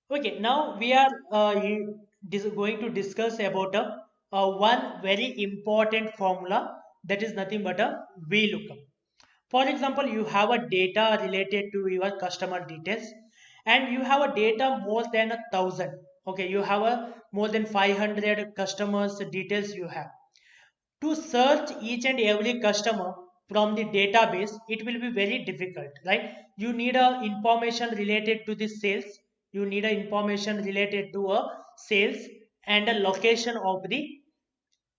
Okay, now we are going to discuss about one very important formula that is nothing but a VLOOKUP. For example, you have a data related to your customer details, and you have a data more than 1,000. Okay, you have a more than 500 customers details you have. To search each and every customer from the database, it will be very difficult, right? You need a information related to the sales, you need a information related to a sales and a location of the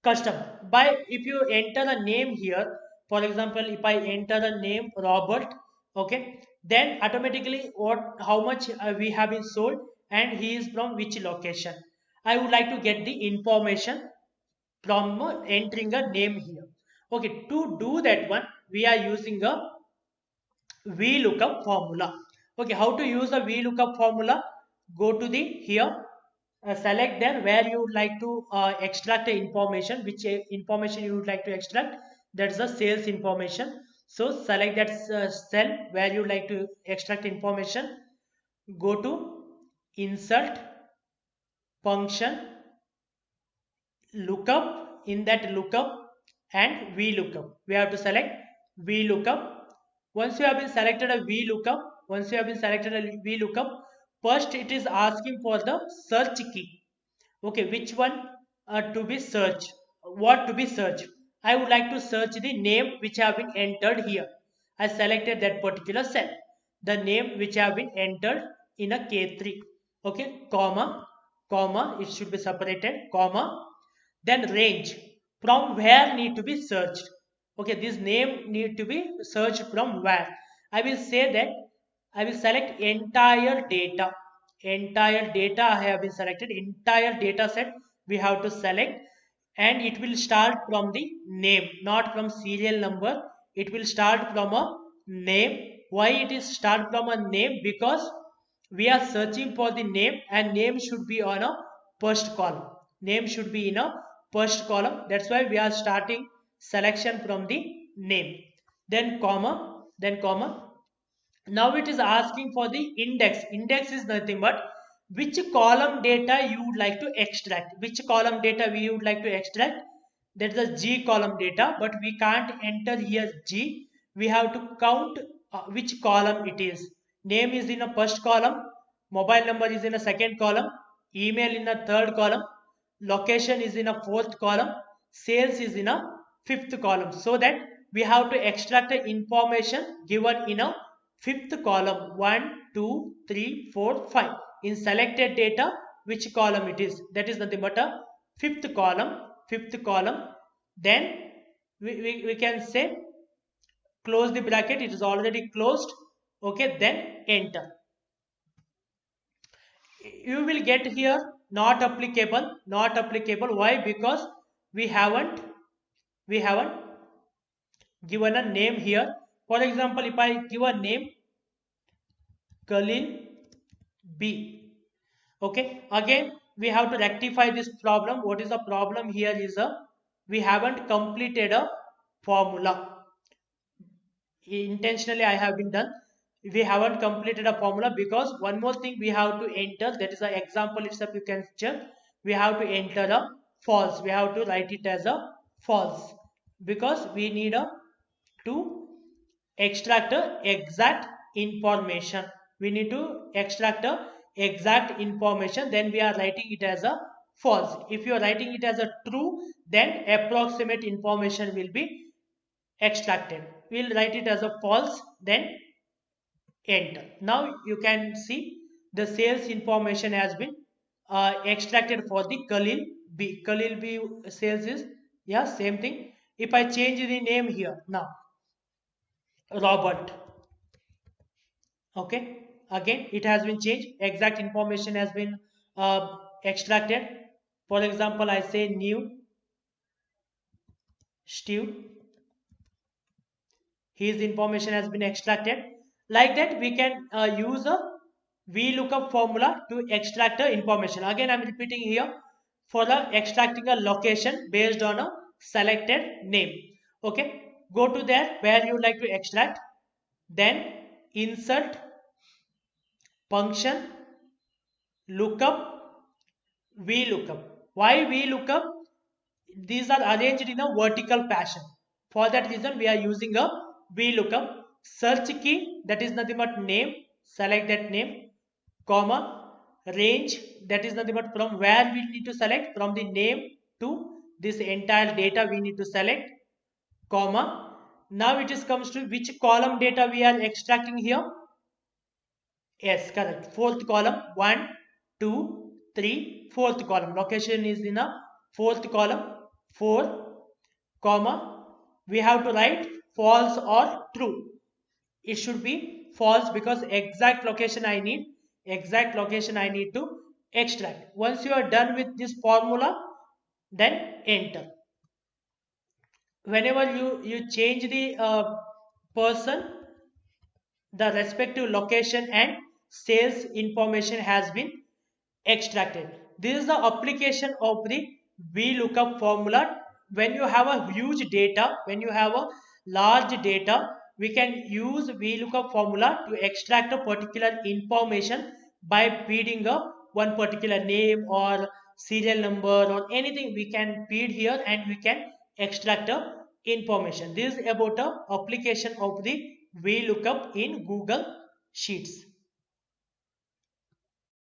customer. By if you enter a name here, for example, if I enter a name Robert, okay, then automatically what how much we have been sold and he is from which location. I would like to get the information from entering a name here. Okay, to do that one, we are using a VLOOKUP formula. Okay, how to use the VLOOKUP formula? Go to the here, select there where you would like to extract the information, which information you would like to extract. That's the sales information. So select that cell where you would like to extract information. Go to insert function lookup. In that lookup and VLOOKUP, we have to select VLOOKUP. Once you have been selected a VLOOKUP, once you have been selected a VLOOKUP, first it is asking for the search key. Okay, which one to be searched? What to be searched? I would like to search the name which have been entered here. I selected that particular cell. The name which have been entered in a K3. Okay, comma, comma, it should be separated, comma, then range from where need to be searched. Okay, this name need to be searched from where. I will say that I will select entire data. Entire data I have been selected. Entire data set we have to select, and it will start from the name, not from serial number. It will start from a name. Why it is start from a name? Because we are searching for the name, and name should be on a first column. Name should be in a first column. That's why we are starting selection from the name. Then comma, then comma. Now it is asking for the index. Index is nothing but which column data you would like to extract. Which column data we would like to extract. That's the G column data, but we can't enter here G. We have to count which column it is. Name is in a first column, mobile number is in a second column, email in a third column, location is in a fourth column, sales is in a fifth column. So that we have to extract the information given in a fifth column. 1, 2, 3, 4, 5. In selected data, which column it is? That is nothing but a fifth column. Fifth column. Then we can say close the bracket. It is already closed. Okay, then enter. You will get here not applicable, not applicable. Why? Because we haven't given a name here. For example, if I give a name Khalil B, okay, again we have to rectify this problem. What is the problem here is a we haven't completed a formula. Intentionally I have been done. We haven't completed a formula because one more thing we have to enter, that is an example itself you can check. We have to enter a false. We have to write it as a false because we need a to extract a exact information. We need to extract a exact information, then we are writing it as a false. If you are writing it as a true, then approximate information will be extracted. We'll write it as a false, then enter. Now you can see the sales information has been extracted for the Khalil B. Khalil B sales is, yeah, same thing. If I change the name here now, Robert, okay, again it has been changed. Exact information has been extracted. For example, I say new Steve, his information has been extracted. Like that we can use a VLOOKUP formula to extract the information. Again I'm repeating here, for the extracting a location based on a selected name. Okay, go to there where you like to extract, then insert function lookup, VLOOKUP. Why VLOOKUP? These are arranged in a vertical fashion. For that reason, we are using a VLOOKUP. Search key, that is nothing but name, select that name, comma, range, that is nothing but from where we need to select, from the name to this entire data we need to select, comma. Now it is comes to which column data we are extracting here. Yes, correct. Fourth column, 1, 2, 3, fourth column. Location is in a fourth column, 4, comma. We have to write false or true. It should be false because exact location I need to extract. Once you are done with this formula, then enter. Whenever you change the person, the respective location and sales information has been extracted. This is the application of the VLOOKUP formula. When you have a huge data, when you have a large data, we can use VLOOKUP formula to extract a particular information by feeding a one particular name or serial number or anything we can feed here and we can extract a information. This is about a application of the VLOOKUP in Google Sheets.